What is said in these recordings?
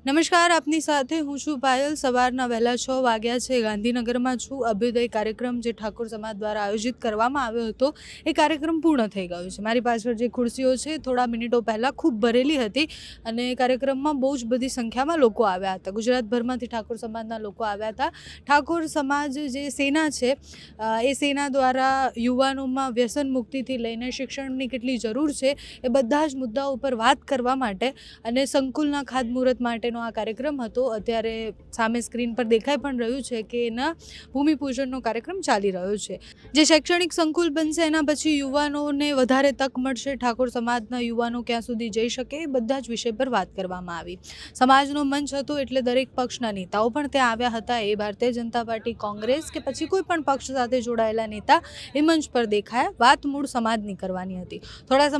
નમસ્કાર, આપની સાથે હું છું પાયલ। સવારના વહેલા 6 વાગ્યા છે, ગાંધીનગરમાં છું। અભ્યુદય કાર્યક્રમ જે ઠાકોર સમાજ દ્વારા આયોજિત કરવામાં આવ્યો હતો એ કાર્યક્રમ પૂર્ણ થઈ ગયો છે। મારી પાછળ જે ખુરશીઓ છે થોડા મિનિટો પહેલાં ખૂબ ભરેલી હતી અને કાર્યક્રમમાં બહુ જ બધી સંખ્યામાં લોકો આવ્યા હતા। ગુજરાતભરમાંથી ઠાકોર સમાજના લોકો આવ્યા હતા। ઠાકોર સમાજ જે સેના છે એ સેના દ્વારા યુવાનોમાં વ્યસન મુક્તિથી લઈને શિક્ષણની કેટલી જરૂર છે એ બધા જ મુદ્દાઓ ઉપર વાત કરવા માટે અને સંકુલના ખાતમુહૂર્ત માટે આ કાર્યક્રમ હતો। અત્યારે સામે સ્ક્રીન પર દેખાઈ પણ રહ્યું છે કે એના ભૂમિપૂજનનો કાર્યક્રમ ચાલી રહ્યો છે। જે શૈક્ષણિક સંકુલ બનશે એના પછી યુવાનોને વધારે તક મળશે। ઠાકોર સમાજના યુવાનો ક્યાં સુધી જઈ શકે એ બધા જ વિષય પર વાત કરવામાં આવી। સમાજનો મંચ હતો એટલે દરેક પક્ષના નેતાઓ પણ ત્યાં આવ્યા હતા। એ ભારતીય જનતા પાર્ટી, કોંગ્રેસ કે પછી કોઈ પણ પક્ષ સાથે જોડાયેલા નેતા એ મંચ પર દેખાયા। વાત મૂળ સમાજની કરવાની હતી। થોડા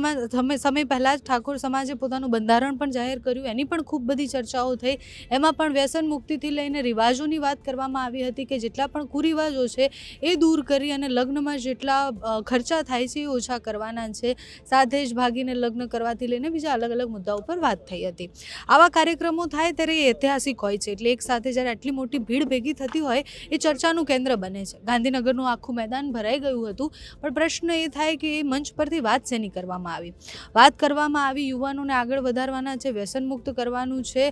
સમય પહેલાં જ ઠાકોર સમાજે પોતાનું બંધારણ પણ જાહેર કર્યું, એની પણ ખૂબ બધી ચર્ચાઓ થઈ। એમાં પણ વ્યસન મુક્તિથી લઈને રિવાજોની વાત કરવામાં આવી હતી કે જેટલા પણ કુરિવાજો છે એ દૂર કરી અને લગ્નમાં જેટલા ખર્ચા થાય છે એ ઓછા કરવાના છે। સાથે જ ભાગીને લગ્ન કરવાથી લઈને બીજા અલગ અલગ મુદ્દાઓ પર વાત થઈ હતી। આવા કાર્યક્રમો થાય ત્યારે એ ઐતિહાસિક હોય છે, એટલે એક સાથે જ્યારે આટલી મોટી ભીડ ભેગી થતી હોય એ ચર્ચાનું કેન્દ્ર બને છે। ગાંધીનગરનું આખું મેદાન ભરાઈ ગયું હતું, પણ પ્રશ્ન એ થાય કે એ મંચ પરથી વાત શેની કરવામાં આવી? વાત કરવામાં આવી યુવાનોને આગળ વધારવાના છે, વ્યસન મુક્ત કરવાનું છે,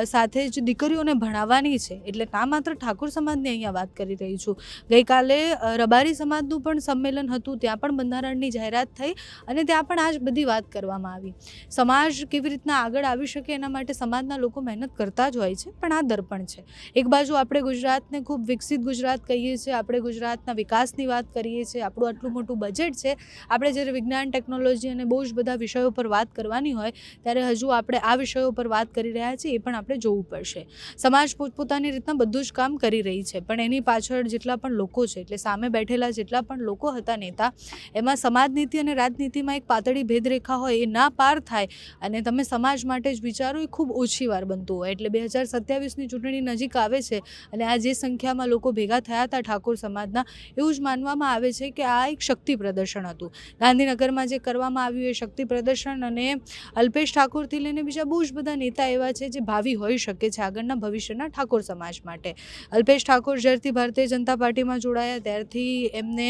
સાથે જ દીકરીઓને ભણાવવાની છે। એટલે ના માત્ર ઠાકોર સમાજની અહીંયા વાત કરી રહી છું। ગઈકાલે રબારી સમાજનું પણ સંમેલન હતું, ત્યાં પણ બંધારણની જાહેરાત થઈ અને ત્યાં પણ આ જ બધી વાત કરવામાં આવી। સમાજ કેવી રીતના આગળ આવી શકે એના માટે સમાજના લોકો મહેનત કરતા જ હોય છે, પણ આ દર્પણ છે। એક બાજુ આપણે ગુજરાતને ખૂબ વિકસિત ગુજરાત કહીએ છીએ, આપણે ગુજરાતના વિકાસની વાત કરીએ છીએ, આપણું આટલું મોટું બજેટ છે, આપણે જ્યારે વિજ્ઞાન, ટેકનોલોજી અને બહુ જ બધા વિષયો પર વાત કરવાની હોય ત્યારે હજુ આપણે આ વિષયો પર વાત કરી રહ્યા છીએ, એ પણ આપણે જોવું પડશે। સમાજ પોતપોતાની રીતના બધું જ કામ કરી રહી છે, પણ એની પાછળ જેટલા પણ લોકો છે, એટલે સામે બેઠેલા જેટલા પણ લોકો હતા નેતા, એમાં સમાજનીતિ અને રાજનીતિમાં એક પાતળી ભેદરેખા હોય એ ના પાર થાય અને તમે સમાજ માટે જ વિચારો એ ખૂબ ઓછી વાર બનતું હોય। એટલે 2027ની ચૂંટણી નજીક આવે છે અને આ જે સંખ્યામાં લોકો ભેગા થયા હતા ઠાકોર સમાજના, એવું જ માનવામાં આવે છે કે આ એક શક્તિ પ્રદર્શન હતું। ગાંધીનગરમાં જે કરવામાં આવ્યું એ શક્તિ પ્રદર્શન, અને અલ્પેશ ઠાકોરથી લઈને બીજા બહુ જ બધા નેતા એવા છે જે ભાવિ હોઈ શકે છે આગળના ભવિષ્યના ઠાકોર સમાજ માટે। અલ્પેશ ઠાકોર જ્યારથી ભારતીય જનતા પાર્ટીમાં જોડાયા ત્યારથી એમને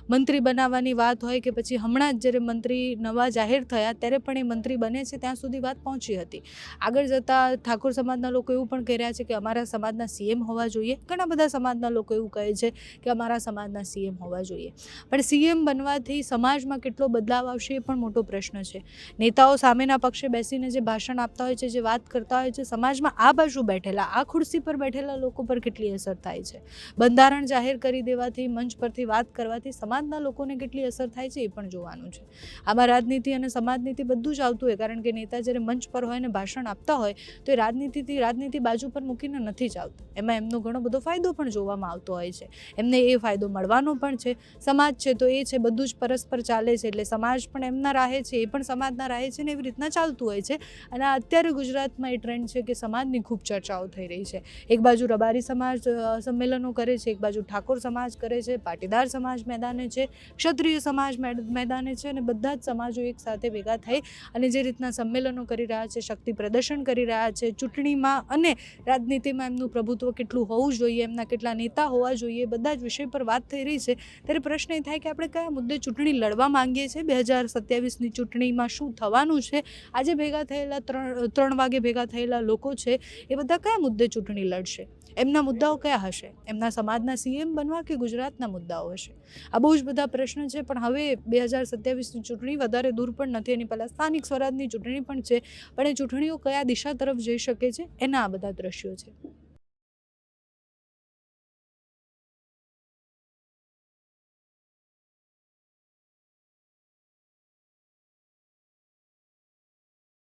મંત્રી બનાવવાની વાત હોય કે પછી હમણાં જ જ્યારે મંત્રી નવા જાહેર થયા ત્યારે પણ એ મંત્રી બને છે ત્યાં સુધી વાત પહોંચી હતી। આગળ જતાં ઠાકોર સમાજના લોકો એવું પણ કહી રહ્યા છે કે અમારા સમાજના સીએમ હોવા જોઈએ। ઘણા બધા સમાજના લોકો એવું કહે છે કે અમારા સમાજના સીએમ હોવા જોઈએ, પણ સીએમ બનવાથી સમાજમાં કેટલો બદલાવ આવશે એ પણ મોટો પ્રશ્ન છે। નેતાઓ સામેના પક્ષે બેસીને જે ભાષણ આપતા હોય છે, જે વાત કરતા હોય છે, સમાજમાં આ બાજુ બેઠેલા, આ ખુરશી પર બેઠેલા લોકો પર કેટલી અસર થાય છે? બંધારણ જાહેર કરી દેવાથી, મંચ પરથી વાત કરવાથી સમાજના લોકોને કેટલી અસર થાય છે એ પણ જોવાનું છે। આમાં રાજનીતિ અને સમાજનીતિ બધું જ આવતું હોય, કારણ કે નેતા જ્યારે મંચ પર હોય ને ભાષણ આપતા હોય તો એ રાજનીતિ બાજુ પર મૂકીને નથી જ આવતા, એમાં એમનો ઘણો બધો ફાયદો પણ જોવામાં આવતો હોય છે। એમને એ ફાયદો મળવાનો પણ છે। સમાજ છે તો એ છે, બધું જ પરસ્પર ચાલે છે, એટલે સમાજ પણ એમના રાહે છે, એ પણ સમાજના રાહે છે, ને એવી રીતના ચાલતું હોય છે। અને અત્યારે ગુજરાતમાં એ ટ્રેન્ડ છે કે સમાજની ખૂબ ચર્ચાઓ થઈ રહી છે। એક બાજુ રબારી સમાજ સંમેલનો કરે છે, એક બાજુ ઠાકોર સમાજ કરે છે, પાટીદાર સમાજ મેદાને છે, ક્ષત્રિય સમાજ મેદાને છે, અને બધા જ સમાજો એક સાથે ભેગા થઈ અને જે રીતના સંમેલનો કરી રહ્યા છે, શક્તિ પ્રદર્શન કરી રહ્યા છે, ચૂંટણીમાં અને રાજનીતિમાં એમનું પ્રભુત્વ કેટલું હોવું જોઈએ, એમના કેટલા નેતા હોવા જોઈએ, બધા જ વિષય પર વાત થઈ રહી છે, ત્યારે પ્રશ્ન એ થાય કે આપણે કયા મુદ્દે ચૂંટણી લડવા માંગીએ છીએ? 2027ની ચૂંટણીમાં શું થવાનું છે? આજે ભેગા થયેલા 3 વાગે ભેગા થયેલા લોકો છે એ બધા કયા મુદ્દે ચૂંટણી લડશે? એમના મુદ્દાઓ કયા હશે? એમના સમાજના સીએમ બનવા કે ગુજરાતના મુદ્દાઓ હશે? આ બહુ જ બધા પ્રશ્ન છે, પણ હવે 2027ની ચૂંટણી વધારે દૂર પણ નથી, એની પહેલાં સ્થાનિક સ્વરાજની ચૂંટણી પણ છે, પણ એ ચૂંટણીઓ કયા દિશા તરફ જઈ શકે છે એના આ બધા દ્રશ્યો છે।